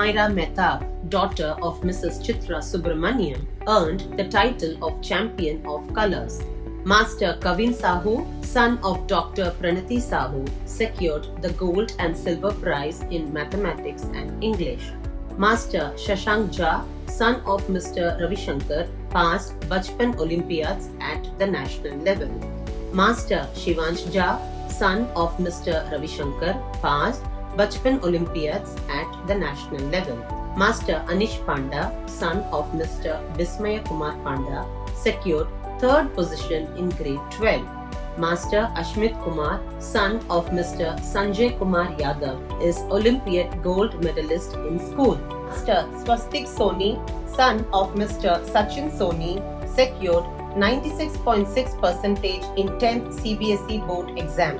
Humaira Mehta, daughter of Mrs. Chitra Subramaniam, earned the title of Champion of Colours. Master Kavin Sahu, son of Dr. Pranati Sahu, secured the gold and silver prize in mathematics and English. Master Shashank Jha, son of Mr. Ravi Shankar, passed Bachpan Olympiads at the national level. Master Shivansh Jha, son of Mr. Ravi Shankar, passed Bachpan Olympiads at the national level. Master Anish Panda, son of Mr. Bismaya Kumar Panda, secured third position in grade 12. Master Ashmit Kumar, son of Mr. Sanjay Kumar Yadav, is Olympiad gold medalist in school. Master Swastik Soni, son of Mr. Sachin Soni, secured 96.6% in 10th CBSE board exam.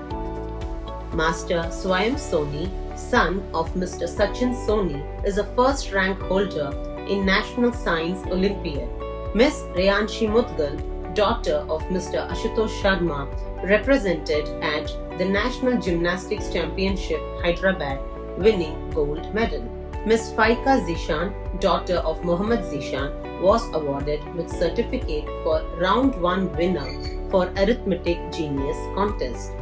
Master Swayam Soni, son of Mr. Sachin Soni, is a first rank holder in National Science Olympiad. Miss Reyanshi Mudgal, daughter of Mr. Ashutosh Sharma, represented at the National Gymnastics Championship, Hyderabad, winning gold medal. Miss Faika Zishan, daughter of Mohammad Zishan, was awarded with certificate for round 1 winner for Arithmetic Genius contest.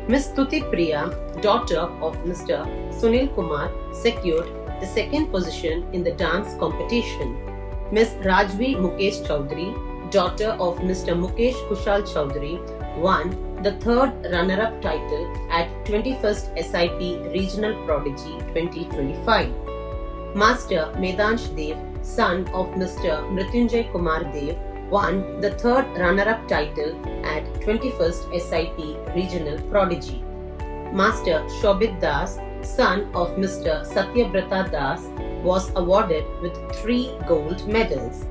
Miss Tuti Priya, daughter of Mr. Sunil Kumar, secured the second position in the dance competition. Miss Rajvi Mukesh Chaudhary, daughter of Mr. Mukesh Kushal Chaudhary, won the third runner-up title at 21st SIP Regional Prodigy 2025. Master Medansh Dev, son of Mr. Mrityunjay Kumar Dev, won the third runner-up title at 21st SIP Regional Prodigy. Master Shobit Das, son of Mr. Satyabrata Das, was awarded with 3 gold medals.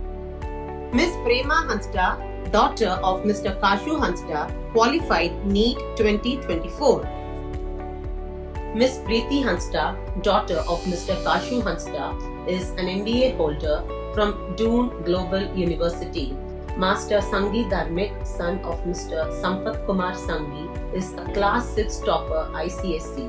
Miss Prema Hansda, daughter of Mr. Kashu Hansda, qualified NEET 2024. Miss Preeti Hansda, daughter of Mr. Kashu Hansda, is an MBA holder from Doon Global University. Master Sanghi Dharmik, son of Mr. Sampat Kumar Sanghi, is a class 6 topper ICSE.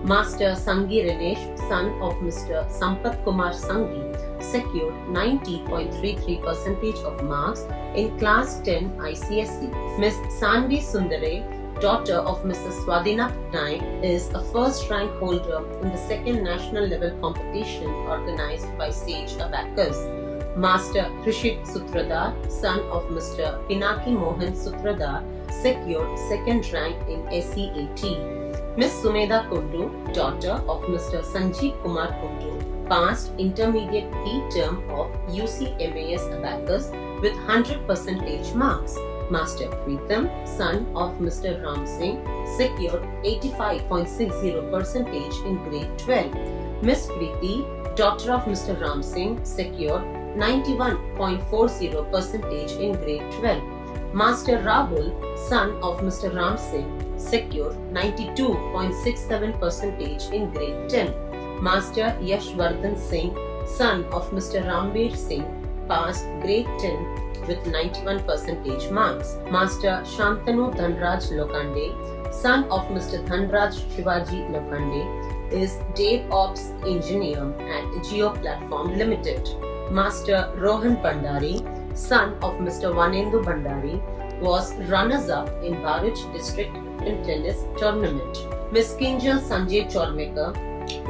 Master Sanghi Rinesh, son of Mr. Sampat Kumar Sanghi, secured 90.33% of marks in class 10 ICSE. Miss Sanvi Sundare, daughter of Mrs. Swadina Patnaik, is a first rank holder in the second national level competition organized by Sage Abacus. Master Krishit Sutradar, son of Mr. Pinaki Mohan Sutradar, secured second rank in SEAT. Miss Sumedha Kundu, daughter of Mr. Sanjeev Kumar Kundu, passed intermediate B term of UCMAS Abacus with 100% marks. Master Preetham, son of Mr. Ram Singh, secured 85.60% in grade 12. Miss Preeti, daughter of Mr. Ram Singh, secured 91.40% in grade 12. Master Rahul, son of Mr. Ram Singh, secured 92.67% in grade 10. Master Yashvardhan Singh, son of Mr. Ramveer Singh, passed grade 10 with 91% marks. Master Shantanu Dhanraj Lokande, son of Mr. Dhanraj Shivaji Lokande, is DevOps engineer at Jio Platform Limited. Master Rohan Bhandari, son of Mr. Vanendu Bhandari, was runners-up in Bharuch district in tennis tournament. Miss Kinjal Sanjay Chormekar,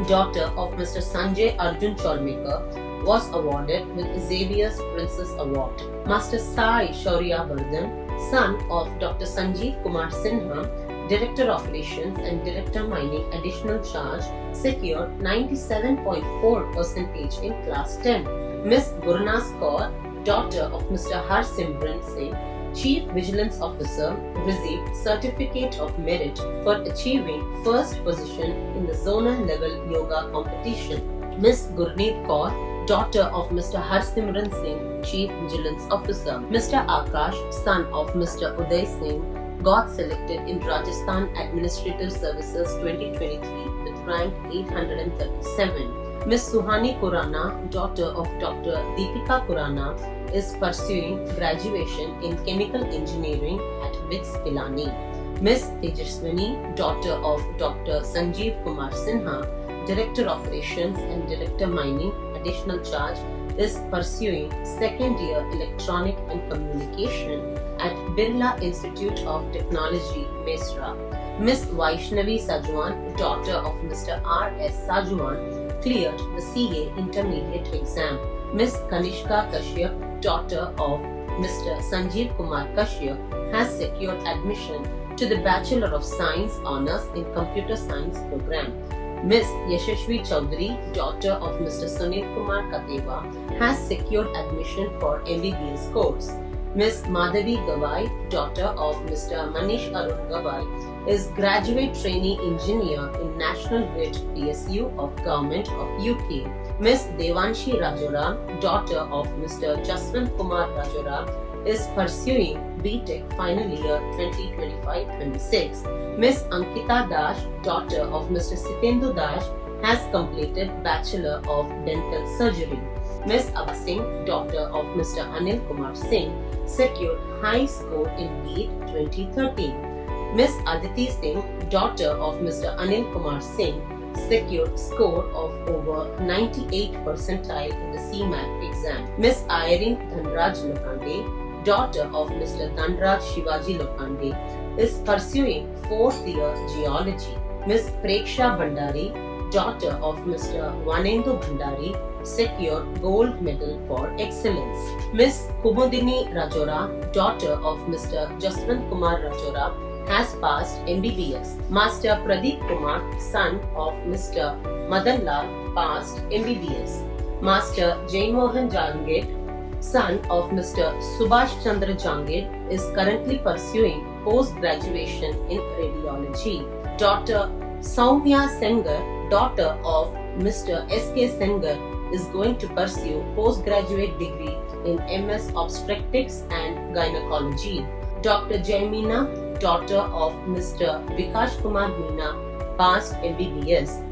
daughter of Mr. Sanjay Arjun Chormekar, was awarded with Xavier's Princess Award. Master Sai Shaurya Vardhan, son of Dr. Sanjeev Kumar Sinha, Director Operations and Director Mining Additional Charge, secured 97.4% in class 10. Miss Gurnas Kaur, daughter of Mr. Harsimran Singh, Chief Vigilance Officer, received Certificate of Merit for achieving first position in the zonal level yoga competition. Miss Gurneet Kaur, daughter of Mr. Harsimran Singh, Chief Vigilance Officer. Mr. Akash, son of Mr. Uday Singh, got selected in Rajasthan Administrative Services 2023 with rank 837. Miss Suhani Kurana, daughter of Dr. Deepika Kurana, is pursuing graduation in Chemical Engineering at BITS Pilani. Miss Tejaswini, daughter of Dr. Sanjeev Kumar Sinha, Director Operations and Director Mining, additional charge, is pursuing second year Electronic and Communication at Birla Institute of Technology, Mesra. Miss Vaishnavi Sajwan, daughter of Mr. R.S. Sajwan, cleared the CA Intermediate Exam. Miss Kanishka Kashyap, daughter of Mr. Sanjeev Kumar Kashyap, has secured admission to the Bachelor of Science Honours in Computer Science program. Miss Yashashvi Chaudhary, daughter of Mr. Sunil Kumar Kateva, has secured admission for MBBS course. Miss Madhavi Gawai, daughter of Mr. Manish Arun Gawai, is graduate trainee engineer in National Grid PSU of Government of UK. Miss Devanshi Rajoram, daughter of Mr. Jaswant Kumar Rajoram, is pursuing BTech final year 2025-26. Miss Ankita Dash, daughter of Mr. Sitendu Dash, has completed Bachelor of Dental Surgery. Miss Abha Singh, daughter of Mr. Anil Kumar Singh, secured high score in GATE 2013. Miss Aditi Singh, daughter of Mr. Anil Kumar Singh, secured score of over 98 percentile in the CMAT exam. Miss Irene Dhanraj Lokande, daughter of Mr. Dhanraj Shivaji Lokande, is pursuing 4th year Geology. Miss Preksha Bhandari, daughter of Mr. Vanendu Bhandari, secured gold medal for excellence. Miss Kumudini Rajora, daughter of Mr. Jaswant Kumar Rajora, has passed MBBS. Master Pradeep Kumar, son of Mr. Madan Lal, passed MBBS. Master Jaimohan Janged, son of Mr. Subhash Chandra Janged, is currently pursuing post-graduation in radiology. Dr. Soumya Sengar, daughter of Mr. S.K. Sengar, is going to pursue postgraduate degree in MS Obstetrics and Gynecology. Dr. Jaimina, daughter of Mr. Vikash Kumar Meena, passed MBBS.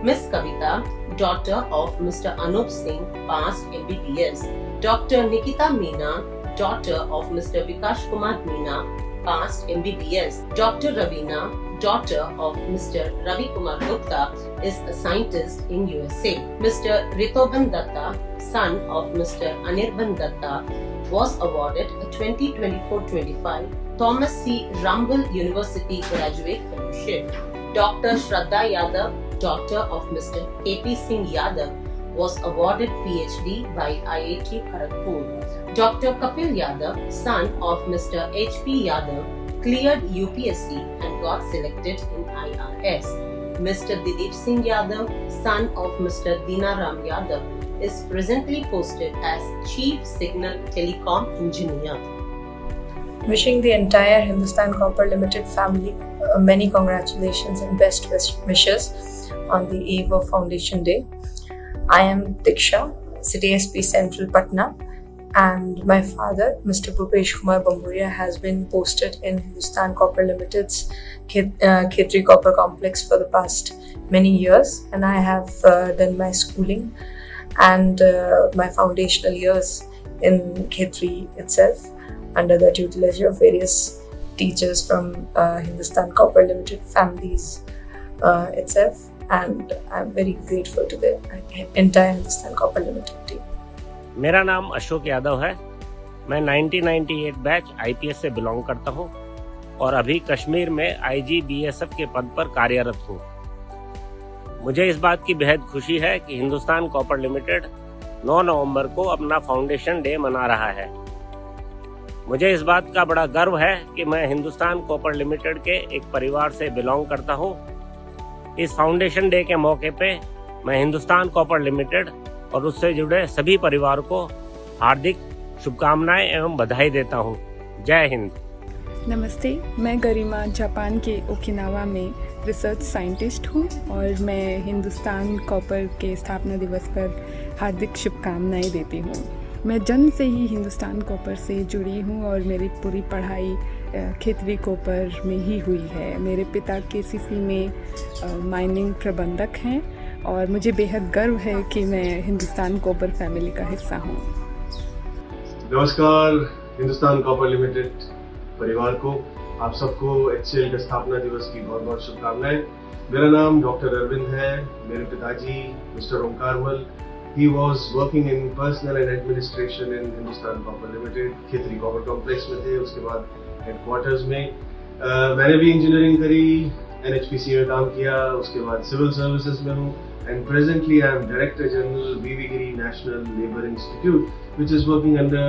Miss Kavita, daughter of Mr. Anup Singh, passed MBBS. Dr. Nikita Meena, daughter of Mr. Vikash Kumar Meena, passed MBBS. Dr. Ravina, daughter of Mr. Ravi Kumar Gupta, is a scientist in USA. Mr. Ritoban Datta, son of Mr. Anirban Datta, was awarded a 2024-25 Thomas C. Rumble University Graduate Fellowship. Dr. Shraddha Yadav, daughter of Mr. K.P. Singh Yadav, was awarded PhD by IIT Kharagpur. Dr. Kapil Yadav, son of Mr. H.P. Yadav, cleared UPSC and got selected in IRS. Mr. Dilip Singh Yadav, son of Mr. Dinaram Yadav, is presently posted as Chief Signal Telecom Engineer. Wishing the entire Hindustan Copper Limited family many congratulations and best wishes on the eve of Foundation Day. I am Diksha, City SP Central Patna, and my father, Mr. Bhupesh Kumar Bamburia, has been posted in Hindustan Copper Limited's Khetri Copper Complex for the past many years, and I have done my schooling and my foundational years in Khetri itself under the tutelage of various teachers from Hindustan Copper Limited families itself, and I'm very grateful to the entire Hindustan Copper Limited team. मेरा नाम अशोक यादव है। मैं 1998 batch IPS से belong करता हूं और अभी कश्मीर में आईजीबीएसएफ के पद पर कार्यरत हूं। मुझे इस बात की बेहद खुशी है कि हिंदुस्तान कॉपर लिमिटेड 9 नवंबर को अपना फाउंडेशन डे मना रहा है। मुझे इस बात का बड़ा गर्व है कि मैं हिंदुस्तान कॉपर लिमिटेड के एक परिवार से बिलोंग करता हूं। इस फाउंडेशन डे के मौके पे मैं हिंदुस्तान कॉपर लिमिटेड और उससे जुड़े सभी परिवार को हार्दिक शुभकामनाएं एवं बधाई देता हूं। जय हिंद। नमस्ते, मैं गरिमा जापान के ओकिनावा में रिसर्च साइंटिस्ट हूं और मैं हिंदुस्तान कॉपर के स्थापना दिवस पर हार्दिक शुभकामनाएं देती हूं। मैं जन्म से ही हिंदुस्तान कॉपर से जुड़ी हूं और मेरी पूरी पढ़ाई खेतरी कॉपर में ही हुई है। मेरे पिता केसीसी में माइनिंग प्रबंधक हैं और मुझे बेहद गर्व है कि मैं हिंदुस्तान कॉपर फैमिली का हिस्सा हूँ। नमस्कार, हिंदुस्तान कॉपर लिमिटेड परिवार को आप सबको HCL के स्थापना दिवस की बहुत बहुत शुभकामनाएं। मेरा नाम डॉक्टर अरविंद है। मेरे पिताजी mister Omkarmal, he was working in personal and administration in Hindustan copper limited, Khetri copper complex में थे, उसके बाद हेडक्वार्टर्स में। मैंने भी इंजीनियरिंग करी, NHPC में काम किया, उसके बाद सिविल सर्विसेज में हूँ, and presently I am Director General BV Giri National Labour Institute, which is working under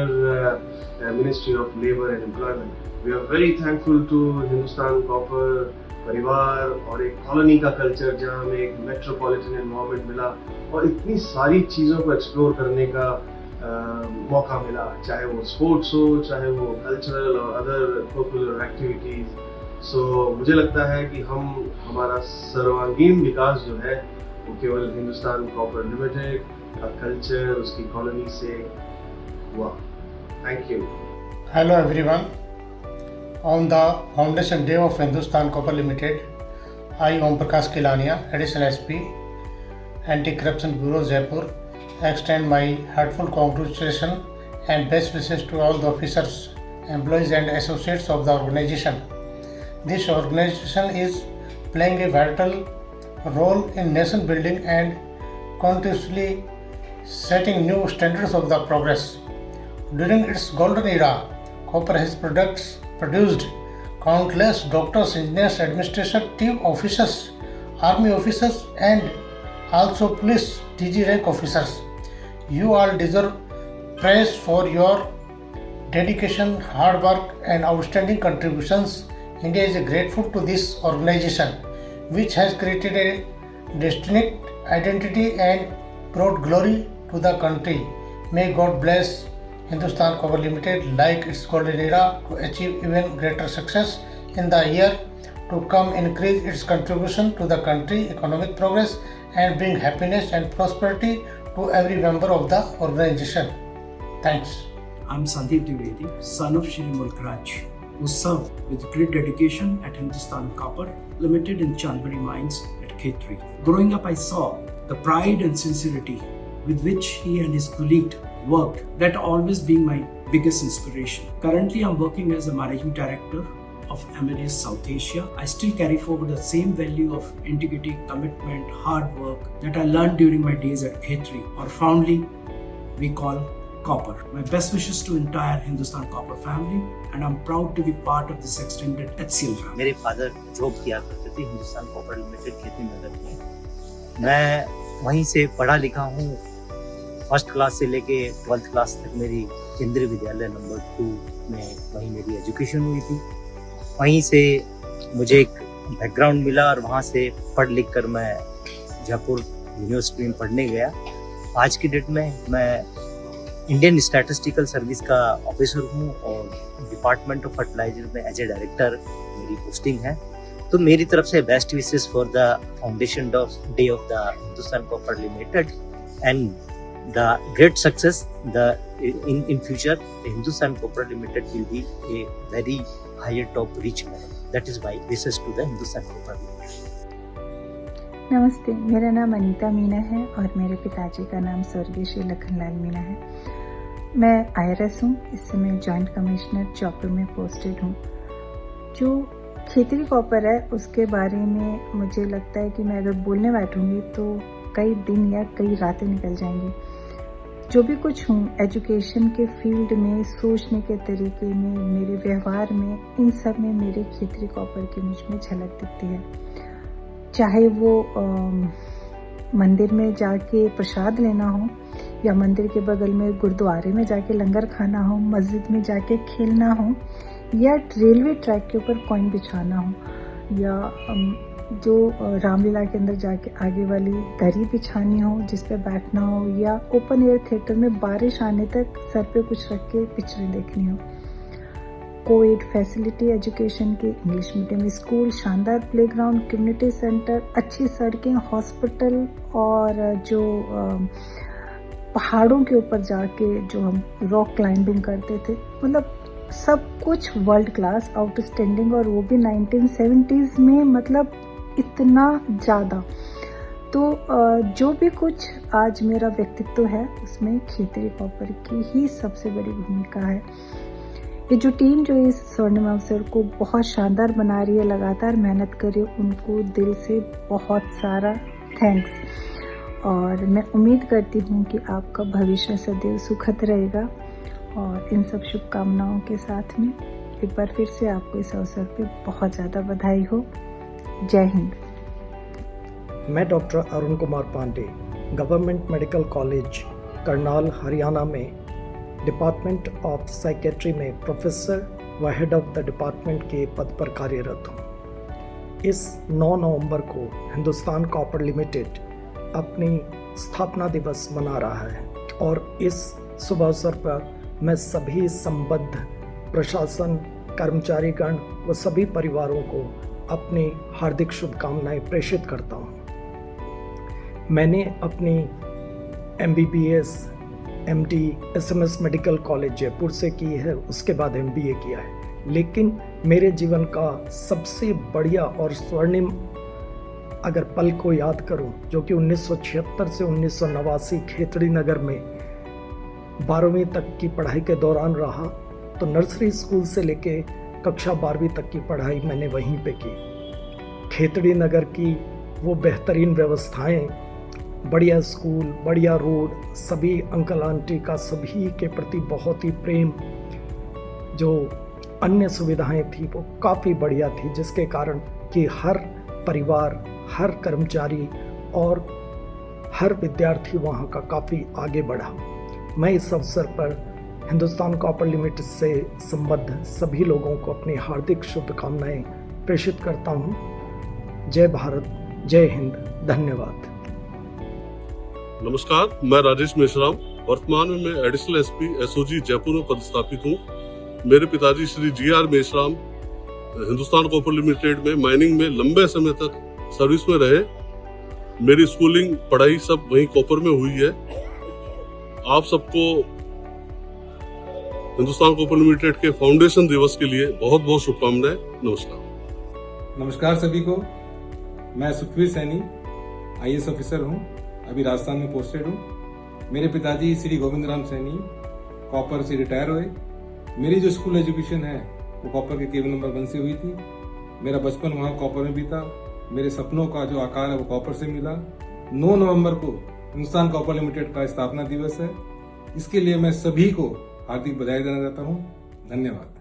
Ministry of Labour and Employment. We are very thankful to Hindustan Copper परिवार और एक कॉलोनी का कल्चर जहाँ हमें एक metropolitan environment मिला और इतनी सारी चीज़ों को एक्सप्लोर करने का मौका मिला, चाहे वो स्पोर्ट्स हो, चाहे वो कल्चरल और अदर पॉपुलर एक्टिविटीज। सो मुझे लगता है कि हमारा सर्वांगीण विकास जो है वो केवल हिंदुस्तान कॉपर लिमिटेड का कल्चर, उसकी कॉलोनी से हुआ। Thank you. Hello everyone. On the Foundation Day of Hindustan Copper Limited, I, Om Prakash Kilania, Additional SP, Anti-Corruption Bureau, Jaipur, extend my heartfelt congratulations and best wishes to all the officers, employees and associates of the organization. This organization is playing a vital role in nation building and continuously setting new standards of the progress. During its golden era, copper has produced countless doctors, engineers, administrative officers, army officers and also police DG rank officers. You all deserve praise for your dedication, hard work and outstanding contributions. India is grateful to this organization which has created a distinct identity and brought glory to the country. May God bless Hindustan Copper Limited like its golden era to achieve even greater success in the year to come, increase its contribution to the country economic progress and bring happiness and prosperity to every member of the organization. Thanks. I'm Sandeep Dwivedi, son of Shri Mulk Raj, who served with great dedication at Hindustan Copper Limited in Chandbari Mines at Khetri. Growing up, I saw the pride and sincerity with which he and his colleague worked, that always being my biggest inspiration. Currently, I'm working as a managing director of Amadeus South Asia. I still carry forward the same value of integrity, commitment, hard work that I learned during my days at Khetri, or fondly we call Copper. My best wishes to entire Hindustan Copper family, and I'm proud to be part of this extended HCL family. मेरे father job किया करते थे Hindustan copper limited खेती नगर में। मैं वहीं से पढ़ा लिखा हूँ। फर्स्ट क्लास से लेके 12th क्लास तक मेरी केंद्रीय विद्यालय नंबर 2 में वहीं मेरी एजुकेशन हुई थी। वहीं से मुझे एक बैकग्राउंड मिला और वहाँ से पढ़ लिख कर मैं जयपुर यूनिवर्सिटी में पढ़ने गया। आज की डेट में मैं इंडियन स्टैटिस्टिकल सर्विस का ऑफिसर हूँ और डिपार्टमेंट ऑफ फर्टिलाइजर में एज ए डायरेक्टर मेरी पोस्टिंग है। तो मेरी तरफ से best wishes for the foundation day of the Hindustan copper limited and the great success in future. The Hindustan Copper Limited will be a very higher top reach level. That is my wishes to the Hindustan Copper Limited. नमस्ते, मेरा नाम अनीता मीना है और मेरे पिताजी का नाम स्वर्गीय श्री लखनलाल मीना है। मैं IRS हूँ, इस समय जॉइंट कमिश्नर जयपुर में पोस्टेड हूँ। जो खेतरी कॉपर है उसके बारे में मुझे लगता है कि मैं अगर बोलने बैठूँगी तो कई दिन या कई रातें निकल जाएंगी। जो भी कुछ हूँ एजुकेशन के फील्ड में, सोचने के तरीके में, मेरे व्यवहार में, इन सब में मेरे खेतरी कॉपर की मुझ में झलक दिखती है। चाहे वो मंदिर में जाके प्रसाद लेना हो, या मंदिर के बगल में गुरुद्वारे में जाके लंगर खाना हो, मस्जिद में जाके खेलना हो, या रेलवे ट्रैक के ऊपर कॉइन बिछाना हो, या जो रामलीला के अंदर जाके आगे वाली दरी बिछानी हो जिस पे बैठना हो, या ओपन एयर थिएटर में बारिश आने तक सर पे कुछ रख के पिक्चरें देखनी हो। कोविड फैसिलिटी एजुकेशन के इंग्लिश मीडियम स्कूल, शानदार प्लेग्राउंड, कम्युनिटी सेंटर, अच्छी सड़कें, हॉस्पिटल, और जो पहाड़ों के ऊपर जाके जो हम रॉक क्लाइंबिंग करते थे, मतलब सब कुछ वर्ल्ड क्लास, आउटस्टैंडिंग, और वो भी 1970s में, मतलब इतना ज़्यादा। तो जो भी कुछ आज मेरा व्यक्तित्व है उसमें खेतरी कॉपर की ही सबसे बड़ी भूमिका है। ये जो टीम जो इस स्वर्णिम अवसर को बहुत शानदार बना रही है, लगातार मेहनत कर रही है, उनको दिल से बहुत सारा थैंक्स। और मैं उम्मीद करती हूँ कि आपका भविष्य सदैव सुखद रहेगा। और इन सब शुभकामनाओं के साथ में एक बार फिर से आपको इस अवसर पे बहुत ज़्यादा बधाई हो। जय हिंद। मैं doctor Arun Kumar Pande, government medical college Karnal Haryana में डिपार्टमेंट ऑफ साइकेट्री में प्रोफेसर व हेड ऑफ द डिपार्टमेंट के पद पर कार्यरत हूँ। इस 9 नवंबर को हिंदुस्तान कॉपर लिमिटेड अपनी स्थापना दिवस मना रहा है और इस शुभ अवसर पर मैं सभी संबद्ध प्रशासन, कर्मचारीगण व सभी परिवारों को अपनी हार्दिक शुभकामनाएं प्रेषित करता हूँ। मैंने अपनी MBBS, MD, SMS medical college Jaipur से की है, उसके बाद MBA किया है। लेकिन मेरे जीवन का सबसे बढ़िया और स्वर्णिम अगर पल को याद करूं, जो कि 1976 से 1989 खेतड़ी नगर में 12वीं तक की पढ़ाई के दौरान रहा, तो नर्सरी स्कूल से लेके कक्षा 12वीं तक की पढ़ाई मैंने वहीं पे की। खेतड़ी नगर की वो बेहतरीन व्यवस्थाएं, बढ़िया स्कूल, बढ़िया रोड, सभी अंकल आंटी का सभी के प्रति बहुत ही प्रेम, जो अन्य सुविधाएं थी वो काफ़ी बढ़िया थी, जिसके कारण कि हर परिवार, हर कर्मचारी और हर विद्यार्थी वहाँ का काफ़ी आगे बढ़ा। मैं इस अवसर पर हिंदुस्तान कॉपर लिमिटेड से संबद्ध सभी लोगों को अपनी हार्दिक शुभकामनाएं प्रेषित करता हूँ। जय भारत, जय हिंद, धन्यवाद। नमस्कार, मैं राजेश मेश्राम, वर्तमान में मैं एडिशनल SP SOG जयपुर में पदस्थापित हूँ। मेरे पिताजी Shri GR Meshram Hindustan copper limited में माइनिंग में लंबे समय तक सर्विस में रहे। मेरी स्कूलिंग पढ़ाई सब वहीं कॉपर में हुई है। आप सबको हिंदुस्तान कॉपर लिमिटेड के फाउंडेशन दिवस के लिए बहुत बहुत शुभकामनाएं। नमस्कार सभी को। मैं सुखवीर सैनी IAS ऑफिसर हूं, अभी राजस्थान में पोस्टेड हूं। मेरे पिताजी श्री गोविंद राम सैनी कॉपर से रिटायर हुए। मेरी जो स्कूल एजुकेशन है वो कॉपर के केबल नंबर 1 से हुई थी। मेरा बचपन वहाँ कॉपर में बीता। मेरे सपनों का जो आकार है वो कॉपर से मिला। 9 नवंबर को हिंदुस्तान कॉपर लिमिटेड का स्थापना दिवस है। इसके लिए मैं सभी को हार्दिक बधाई देना चाहता हूँ। धन्यवाद।